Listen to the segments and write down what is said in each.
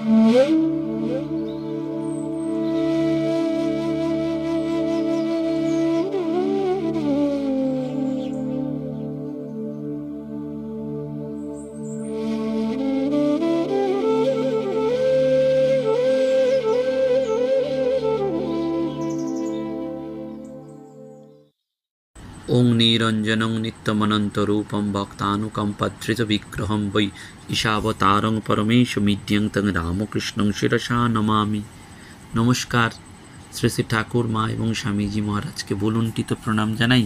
ওং নিরঞ্জনং নিত্যমনন্তরূপং ভক্তানুকম্পধৃতবিগ্রহং বৈ ঈশাবতারং পরমেশমিদ্যং তং রামকৃষ্ণং শিরসা নমামি। নমস্কার। শ্রী শ্রী ঠাকুর মা এবং স্বামীজি মহারাজকে বলুণ্ঠিত প্রণাম জানাই।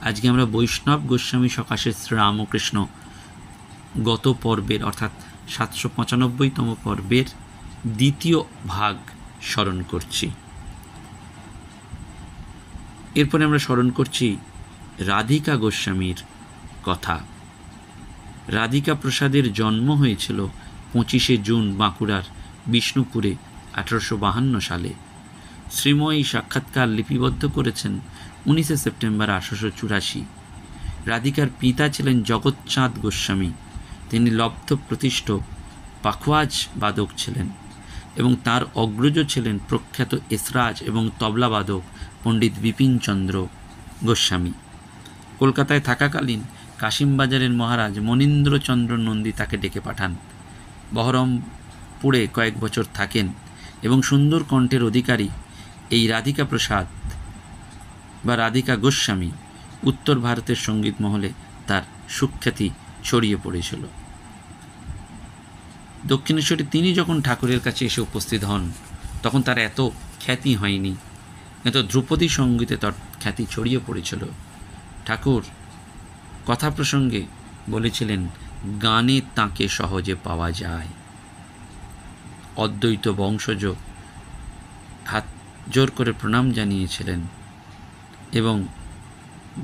আজকে আমরা বৈষ্ণব গোস্বামী সকাশে শ্রীরামকৃষ্ণ গত পর্বের অর্থাৎ 795তম পর্বের দ্বিতীয় ভাগ স্মরণ করছি। এরপরে আমরা স্মরণ করছি রাধিকা গোস্বামীর কথা। রাধিকা প্রসাদের জন্ম হয়েছিল 25শে জুন বাঁকুড়ার বিষ্ণুপুরে 1852 সালে। শ্রীময়ী সাক্ষাৎকার লিপিবদ্ধ করেছেন 19শে সেপ্টেম্বর 1884। রাধিকার পিতা ছিলেন জগৎচাঁদ গোস্বামী। তিনি লব্ধ প্রতিষ্ঠ পাখওয়াজ বাদক ছিলেন এবং তার অগ্রজ ছিলেন প্রখ্যাত এসরাজ এবং তবলাবাদক পণ্ডিত বিপিনচন্দ্র গোস্বামী। কলকাতায় থাকাকালীন কাশিমবাজারের মহারাজ মনীন্দ্রচন্দ্র নন্দী তাকে ডেকে পাঠান। বহরমপুরে কয়েক বছর থাকেন এবং সুন্দর কণ্ঠের অধিকারী এই রাধিকা প্রসাদ বা রাধিকা গোস্বামী উত্তর ভারতের সঙ্গীত মহলে তার সুখ্যাতি ছড়িয়ে পড়েছিল। দক্ষিণেশ্বরে তিনি যখন ঠাকুরের কাছে এসে উপস্থিত হন তখন তার এত খ্যাতি হয়নি, এত ধ্রুপদী সঙ্গীতে তার খ্যাতি ছড়িয়ে পড়েছিল। ঠাকুর কথা প্রসঙ্গে বলেছিলেন, গানে তাঁকে সহজে পাওয়া যায়। অদ্বৈত বংশজ হাত জোর করে প্রণাম জানিয়েছিলেন এবং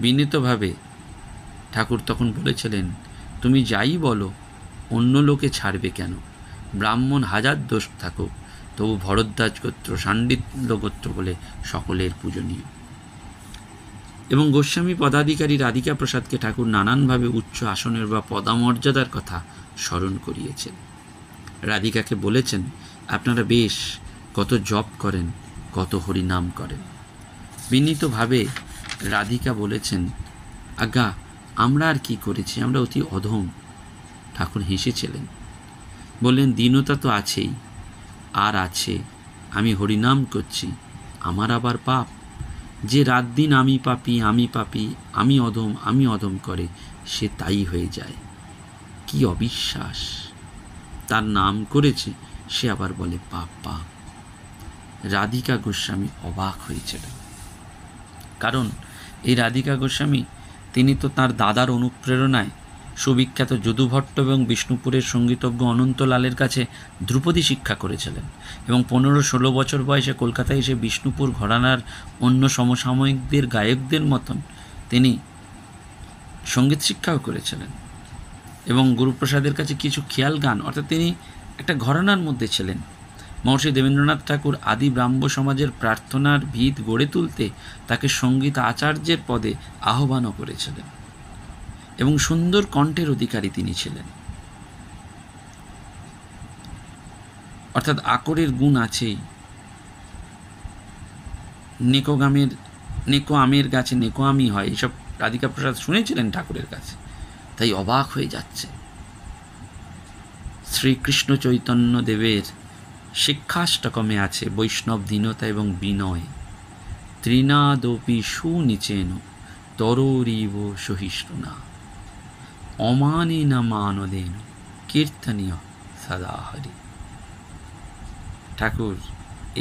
বিনীতভাবে ঠাকুর তখন বলেছিলেন, তুমি যাই বলো অন্য লোকে ছাড়বে কেন? ব্রাহ্মণ হাজার দোষ থাকুক, তবু ভরদ্বাজ গোত্র সাণ্ডিত্য গোত্র বলে সকলের পূজনীয়। এবং গোস্বামী পদাধিকারী রাধিকা প্রসাদকে ঠাকুর নানানভাবে উচ্চ আসনের বা পদামর্যাদার কথা স্মরণ করিয়েছেন। রাধিকাকে বলেছেন, আপনারা বেশ কত জপ করেন, কত হরিনাম করেন। বিনীতভাবে রাধিকা বলেছেন, আজ্ঞা আমরা আর কি করেছি, আমরা অতি অধম। ঠাকুর হেসেছিলেন, বললেন, দীনতা তো আছেই, আর আছে আমি হরিনাম করছি, আমার আবার পাপ। যে রাত দিন আমি পাপী আমি পাপী আমি অধম করে সে তাই হয়ে যায়। কি অবিশ্বাস! তার নাম করেছে সে আবার বলে পাপ পাপ। রাধিকা গোস্বামী অবাক হয়েছিলেন, কারণ এই রাধিকা গোস্বামী তিনি তো তার দাদার অনুপ্রেরণায় সুবিখ্যাত যদুভট্ট এবং বিষ্ণুপুরের সঙ্গীতজ্ঞ অনন্তলালের কাছে ধ্রুপদী শিক্ষা করেছিলেন এবং 15-16 বছর বয়সে কলকাতায় এসে বিষ্ণুপুর ঘরানার অন্য সমসাময়িকদের গায়কদের মতন তিনি সঙ্গীত শিক্ষাও করেছিলেন এবং গুরুপ্রসাদের কাছে কিছু খেয়াল গান, অর্থাৎ তিনি একটা ঘরানার মধ্যে ছিলেন। মহর্ষি দেবেন্দ্রনাথ ঠাকুর আদি ব্রাহ্ম সমাজের প্রার্থনার ভিত গড়ে তুলতে তাকে সঙ্গীত আচার্যের পদে আহ্বানও করেছিলেন এবং সুন্দর কণ্ঠের অধিকারী তিনি ছিলেন। অর্থাৎ আকরের গুণ আছেই। নেকো আমের গাছে নেকো আমি হয়, এসব রাধিকা প্রসাদ শুনেছিলেন ঠাকুরের কাছে, তাই অবাক হয়ে যাচ্ছে। শ্রীকৃষ্ণ চৈতন্য দেবের শিক্ষাষ্টকমে আছে বৈষ্ণব দীনতা এবং বিনয়। ত্রিনাদপি সুনিচেন তরোরিব সহিষ্ণুনা অমানেন মানদেন কীর্তনীয় সদা হরি। ঠাকুর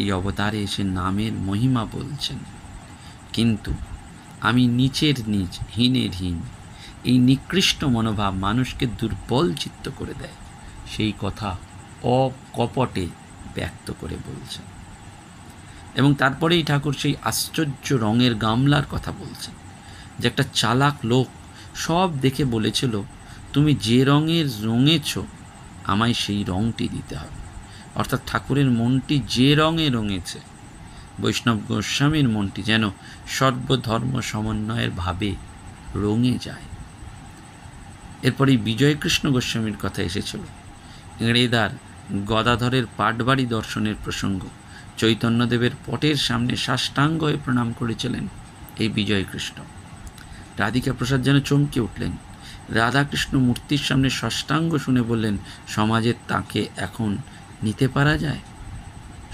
এই অবতারে এসে নামের মহিমা বলছেন, কিন্তু আমি নিচের নিচ হীনের হীন, এই নিকৃষ্ট মনোভাব মানুষকে দুর্বল চিত্ত করে দেয়, সেই কথা অকপটে ব্যক্ত করে বলছেন। এবং তারপরেই ঠাকুর সেই আশ্চর্য রঙের গামলার কথা বলছেন, যে একটা চালাক লোক সব দেখে বলেছিল, তুমি যে রঙের রঙেছ আমায় সেই রঙটি দিতে হবে। অর্থাৎ ঠাকুরের মনটি যে রঙে রঙেছে, বৈষ্ণব গোস্বামীর মনটি যেন সর্বধর্ম সমন্বয়ের ভাবে রঙে যায়। এরপরেই বিজয়কৃষ্ণ গোস্বামীর কথা এসেছিল। এঁড়েদার গদাধরের পাটবাড়ি দর্শনের প্রসঙ্গ, চৈতন্যদেবের পটের সামনে সাষ্টাঙ্গ হয়ে প্রণাম করেছিলেন এই বিজয়কৃষ্ণ। রাধিকা প্রসাদ যেন চমকে উঠলেন। রাধাকৃষ্ণ মূর্তির সামনে সাষ্টাঙ্গ শুনে বললেন, সমাজে তাকে এখন নিতে পারা যায়?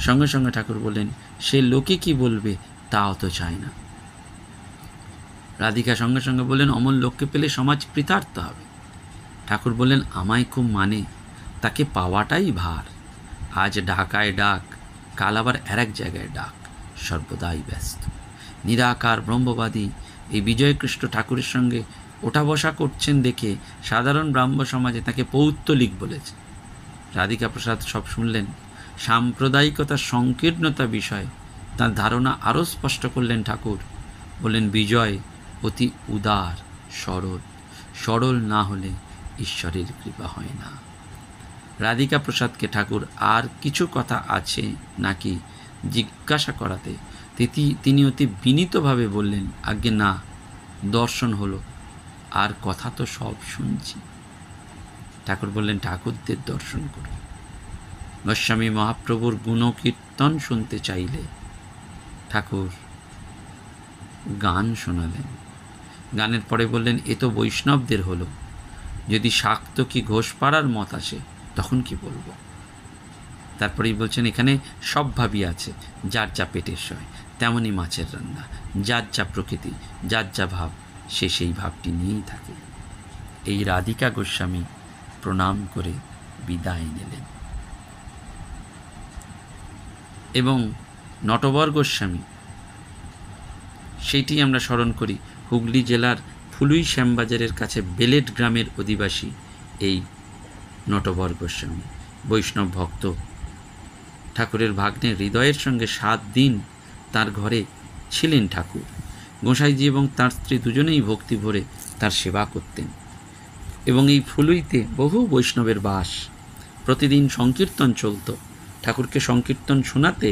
সঙ্গে সঙ্গে ঠাকুর বললেন, সে লোকে কি বলবে তাও তো চায় না। রাধিকা সঙ্গে সঙ্গে বললেন, অমন লোককে পেলে সমাজ কৃতার্থ হবে। ঠাকুর বললেন, আমায় খুব মানে, তাকে পাওয়াটাই ভার। আজ ঢাকায় ডাক, কাল আবার এক জায়গায় ডাক, সর্বদাই ব্যস্ত। নিরাকার ব্রহ্মবাদী এই বিজয়কৃষ্ণ ঠাকুরের সঙ্গে ওঠা বসা করছেন দেখে সাধারণ ব্রাহ্ম সমাজে তাকে পৌত্তলিক বলেছে। রাধিকা প্রসাদ সব শুনলেন। সাম্প্রদায়িকতার সংকীর্ণতা বিষয়ে তার ধারণা আরও স্পষ্ট করলেন ঠাকুর। বললেন, বিজয় অতি উদার, সরল। সরল না হলে ঈশ্বরের কৃপা হয় না। রাধিকা প্রসাদকে ঠাকুর আর কিছু কথা আছে নাকি জিজ্ঞাসা করাতে তিনি অতি বিনীতভাবে বললেন, আজ্ঞে না, দর্শন হলো, আর কথা তো সব শুনছি। ঠাকুর বললেন, ঠাকুরদের দর্শন করুন। গোস্বামী মহাপ্রভুর গুণকীর্তন শুনতে চাইলে ঠাকুর গান শোনালেন। গানের পরে বললেন, এ তো বৈষ্ণবদের হলো, যদি শাক্ত কি ঘোষপাড়ার মত আসে তখন কি বলবো? তারপরেই বলছেন, এখানে সব ভাবই আছে, যার যা পেটের সয় তেমনই মাছের রান্না, যার যা প্রকৃতি, যার যা ভাব, সে সেই ভাবটি নিয়েই থাকে। এই রাধিকা গোস্বামী প্রণাম করে বিদায় নিলেন। এবং নটবর গোস্বামী, সেইটি আমরা স্মরণ করি। হুগলি জেলার ফুলুই শ্যামবাজারের কাছে বেলেট গ্রামের অধিবাসী এই নটবর গোস্বামী, বৈষ্ণব ভক্ত। ঠাকুরের ভাগ্নে হৃদয়ের সঙ্গে 7 দিন তার ঘরে ছিলেন ঠাকুর। গোসাইজি এবং তার স্ত্রী দুজনেই ভক্তি ভরে তার সেবা করতেন। এবং এই ফুলুইতে বহু বৈষ্ণবের বাস। প্রতিদিন সংকীর্তন চলত। ঠাকুরকে সংকীর্তন শোনাতে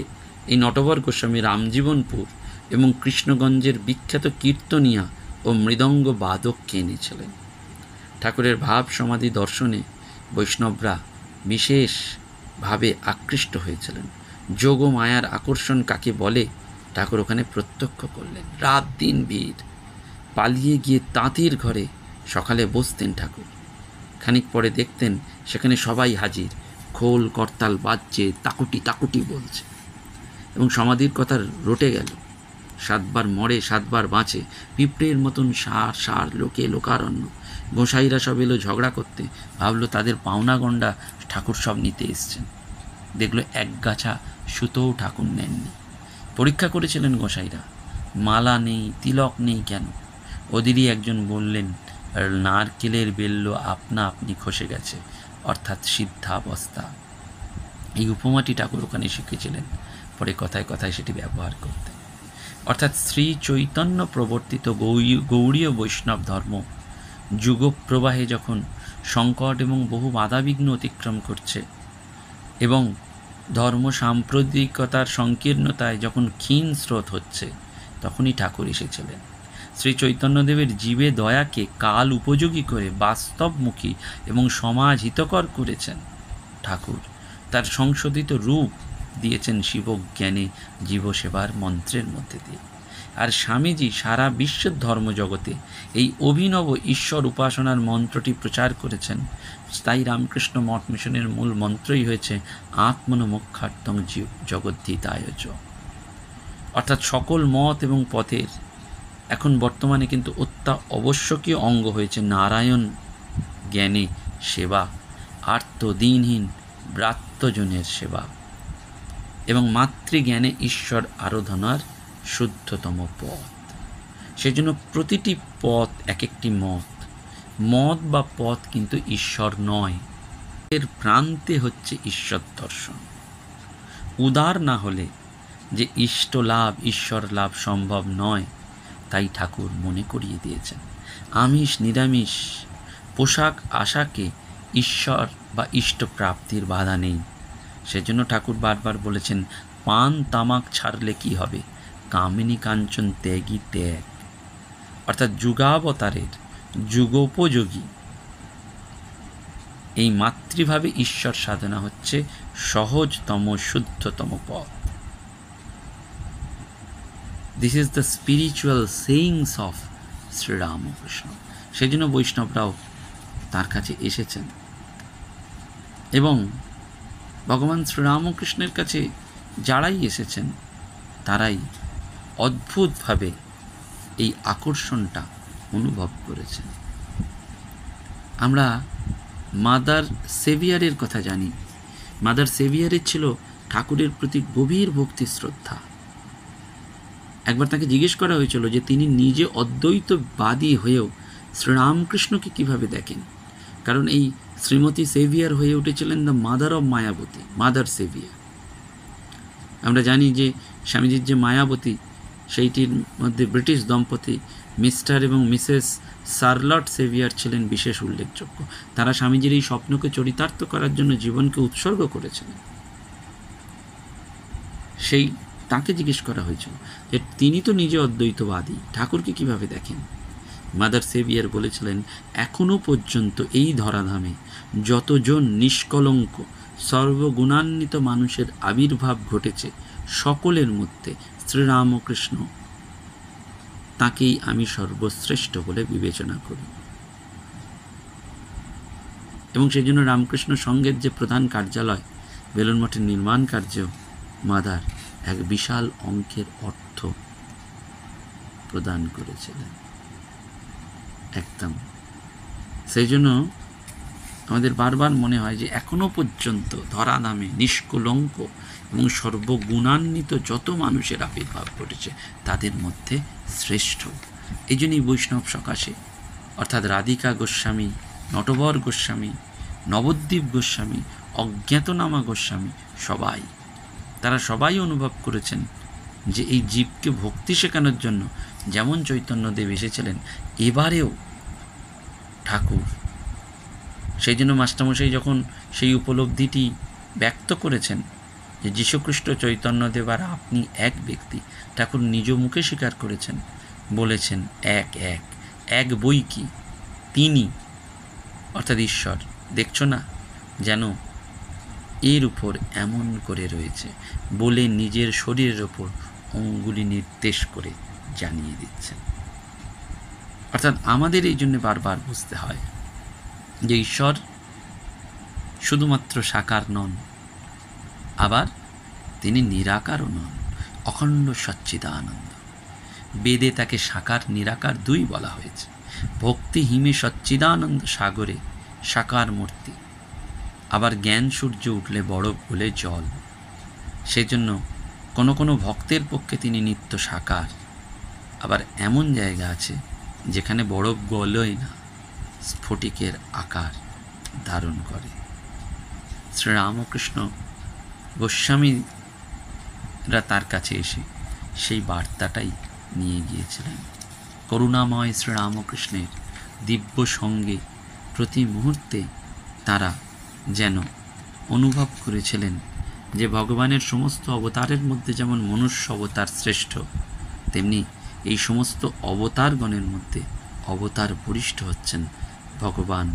এই নটবর গোস্বামী রামজীবনপুর এবং কৃষ্ণগঞ্জের বিখ্যাত কীর্তনিয়া ও মৃদঙ্গ বাদককে এনেছিলেন। ঠাকুরের ভাব সমাধি দর্শনে বৈষ্ণবরা বিশেষভাবে আকৃষ্ট হয়েছিলেন। যোগ মায়ার আকর্ষণ কাকে বলে ঠাকুর ওখানে প্রত্যক্ষ করলেন। রাত দিন ভিড়। পালিয়ে গিয়ে তাঁতির ঘরে সকালে বসতেন ঠাকুর। খানিক পরে দেখতেন সেখানে সবাই হাজির, খোল করতাল বাজছে, তাকুটি তাকুটি বলছে। এবং সমাধির কথা রটে গেল। 7 বার মরে 7 বার বাঁচে, পিঁপড়ের মতন সার সার লোকে লোকারণ্য। গোসাইরা সব এলো ঝগড়া করতে, ভাবলো তাদের পাওনা গন্ডা ঠাকুর সব নিতে এসছেন। দেখলো এক গাছা সুতোও ঠাকুর নেননি। পরীক্ষা করেছিলেন গোসাইরা, মালা নেই, তিলক নেই কেন? ওদেরই একজন বললেন, নারকেলের বেল্ল আপনা আপনি খসে গেছে, অর্থাৎ সিদ্ধাবস্থা। এই উপমাটি ঠাকুর ওখানে শিখেছিলেন। পরে কথায় কথায় সেটি ব্যবহার করতেন। অর্থাৎ শ্রী চৈতন্য প্রবর্তিত গৌড়ীয় বৈষ্ণব ধর্ম যুগপ্রবাহে যখন সংকট এবং বহু বাধাবিঘ্ন অতিক্রম করছে এবং ধর্ম সাম্প্রদায়িকতার সংকীর্ণতায় যখন ক্ষীণ স্রোত হচ্ছে, তখনই ঠাকুর এসেছিলেন। শ্রী চৈতন্যদেবের জীবে দয়াকে কাল উপযোগী করে বাস্তবমুখী এবং সমাজ হিতকর করেছেন ঠাকুর। তার সংশোধিত রূপ দিয়েছেন শিবজ্ঞানে জীবসেবার মন্ত্রের মধ্যে দিয়ে। আর স্বামীজি সারা বিশ্বের ধর্মজগতে এই অভিনব ঈশ্বর উপাসনার মন্ত্রটি প্রচার করেছেন। তাই রামকৃষ্ণ মঠ মিশনের মূল মন্ত্রই হয়েছে আত্মনমোক্ষার্থং জগদ্ধিতায়চ। অর্থাৎ সকল মত এবং পথের এখন বর্তমানে কিন্তু অত্যাবশ্যকীয় অঙ্গ হয়েছে নারায়ণ জ্ঞানে সেবা, আর্ত দিনহীন ব্রাত্যজনের সেবা এবং মাতৃজ্ঞানে ঈশ্বর আরাধনার শুদ্ধতম পথ। সেজন্য প্রতিটি পথ এক একটি মত বা পথ কিন্তু ঈশ্বর নয়। এর প্রান্তে হচ্ছে ঈশ্বর দর্শন। উদার না হলে যে ইষ্ট লাভ, ঈশ্বর লাভ সম্ভব নয়, তাই ঠাকুর মনে করিয়ে দিয়েছেন। আমিষ নিরামিষ পোশাক আশাকে ঈশ্বর বা ইষ্ট প্রাপ্তির বাধা নেই। সেজন্য ঠাকুর বারবার বলেছেন, পান তামাক ছাড়লে কি হবে, কামিনী কাঞ্চন ত্যাগী ত্যাগ। অর্থাৎ যুগাবতারের যুগোপযোগী এই মাতৃভাবে ঈশ্বর সাধনা হচ্ছে সহজতম শুদ্ধতম পথ। This is the spiritual sayings of Sri Ramakrishna. সেই জন্য বৈষ্ণবরাও তার কাছে এসেছেন এবং ভগবান শ্রীরামকৃষ্ণের কাছে যারাই এসেছেন তারাই অদ্ভুতভাবে এই আকর্ষণটা অনুভব করেছেন। আমরা মাদার সেভিয়ারের কথা জানি। মাদার সেভিয়ারের ছিল ঠাকুরের প্রতি গভীর ভক্তি শ্রদ্ধা। একবার তাকে জিজ্ঞেস করা হয়েছিল যে তিনি নিজে অদ্বৈতবাদী হয়েও শ্রীরামকৃষ্ণকে কিভাবে দেখেন, কারণ এই শ্রীমতী সেভিয়ার হয়ে উঠেছিলেন the mother of Mayavati, mother saviour. আমরা জানি যে স্বামীজির যে মায়াবতী, সেইটির মধ্যে ব্রিটিশ দম্পতি মিস্টার এবং মিসেস শার্লট সেভিয়ার ছিলেন বিশেষ উল্লেখযোগ্য। তারা স্বামীজির এই স্বপ্নকে চরিতার্থ করার জন্য জীবনকে উৎসর্গ করেছিলেন। সেই তাকে জিজ্ঞেস করা হয়েছিল যে তিনি তো নিজে অদ্বৈতবাদী, ঠাকুরকে কিভাবে দেখেন। মাদার সেভিয়ার বলেছিলেন, এখনো পর্যন্ত এই ধরাধামে যতজন নিষ্কলঙ্ক সর্বগুণান্বিত মানুষের আবির্ভাব ঘটেছে, সকলের মধ্যে শ্রীরামকৃষ্ণ তাকেই আমি সর্বশ্রেষ্ঠ বলে বিবেচনা করি। এবং সেই জন্য রামকৃষ্ণ সংঘের যে প্রধান কার্যালয় বেলুড় মঠের নির্মাণ কার্য মাদার এক বিশাল অঙ্কের অর্থ প্রদান করেছিলেন। একদম সেই জন্য আমাদের বারবার মনে হয় যে এখনো পর্যন্ত ধরাধামে নিষ্কলঙ্ক এবং সর্বগুণান্বিত যত মানুষের আবির্ভাব ঘটেছে তাদের মধ্যে শ্রেষ্ঠ। এই জন্যই বৈষ্ণব সকাশে অর্থাৎ রাধিকা গোস্বামী, নটবর গোস্বামী, নবদ্বীপ গোস্বামী, অজ্ঞাতনামা গোস্বামী তারা সবাই অনুভব করেছেন যে এই জীবকে ভক্তি শেখানোর জন্য যেমন চৈতন্যদেব এসেছিলেন, এবারেও ঠাকুর। সেই জন্য মাস্টারমশাই যখন সেই উপলব্ধিটি ব্যক্ত করেছেন যে যীশুখ্রিস্ট, চৈতন্যদেব আর আপনি এক ব্যক্তি, ঠাকুর নিজ মুখে স্বীকার করেছেন, বলেছেন এক বই কি তিনি, অর্থাৎ ঈশ্বর দেখছো না যেন এর উপর এমন করে রয়েছে বলে নিজের শরীরের ওপর অঙ্গুলি নির্দেশ করে জানিয়ে দিচ্ছেন। অর্থাৎ আমাদের এই জন্য বারবার বুঝতে হয় যে ঈশ্বর শুধুমাত্র সাকার নন, আবার তিনি নিরাকারও নন, অখণ্ড সচ্চিদানন্দ। বেদে তাকে সাকার নিরাকার দুই বলা হয়েছে। ভক্তি হিমে সচ্চিদানন্দ সাগরে সাকার মূর্তি, আবার জ্ঞান সূর্য উঠলে বরফ গলে জল। সেজন্য কোনো কোনো ভক্তের পক্ষে তিনি নিত্য সাকার, আবার এমন জায়গা আছে যেখানে বরফ গলই না, স্ফটিকের আকার ধারণ করে। শ্রীরামকৃষ্ণ গোস্বামীরা তার কাছে এসে সেই বার্তাটাই নিয়ে গিয়েছিলেন। করুণাময় শ্রীরামকৃষ্ণের দিব্য সঙ্গে প্রতি মুহূর্তে তারা যেন অনুভব করেছিলেন যে ভগবানের সমস্ত অবতারের মধ্যে যেমন মনুষ্য অবতার শ্রেষ্ঠ, তেমনি এই সমস্ত অবতারগণের মধ্যে অবতার বরিষ্ঠ হচ্ছেন ভগবান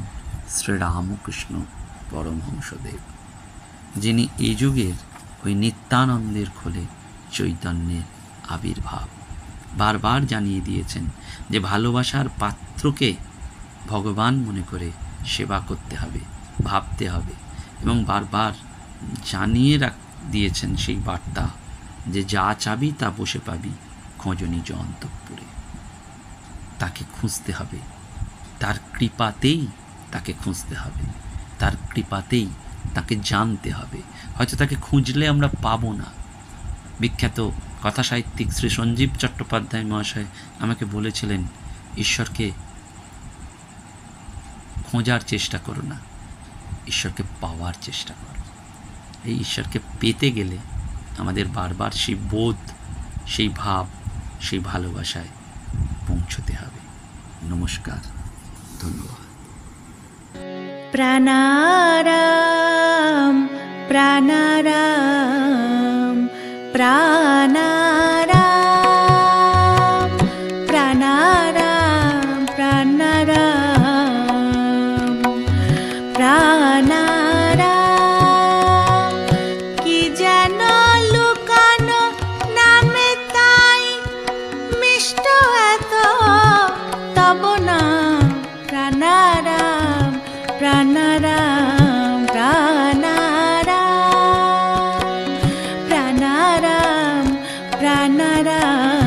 শ্রীরামকৃষ্ণ পরমহংসদেব, যিনি এই যুগের ওই নিত্যানন্দের খোলে চৈতন্যের আবির্ভাব। বারবার জানিয়ে দিয়েছেন যে ভালোবাসার পাত্রকে ভগবান মনে করে সেবা করতে হবে, ভাবতে হবে, এবং বারবার জানিয়ে দিয়েছেন সেই বার্তা যে যা চাবি তা বসে পাবি, খোঁজ নিজ অন্তঃপুরে। তাকে খুঁজতে হবে, তার কৃপাতেই তাকে খুঁজতে হবে, তার কৃপাতেই তাকে জানতে হবে। হয়তো তাকে খুঁজলে আমরা পাবো না। বিখ্যাত কথা সাহিত্যিক শ্রী সঞ্জীব চট্টোপাধ্যায় মহাশয় আমাকে বলেছিলেন, ঈশ্বরকে খোঁজার চেষ্টা করো না, ঈশ্বরকে পাওয়ার চেষ্টা করো। এই ঈশ্বরকে পেতে গেলে আমাদের বারবার সেই বোধ, সেই ভাব, সেই ভালোবাসায় পৌঁছতে হবে। নমস্কার, ধন্যবাদ। প্রাণারাম প্রাণারাম প্রাণারাম প্রাণারাম প্রাণারাম প্রাণ প্রাণারাম প্রাণারাম প্রাণারাম প্রাণারাম প্রাণারাম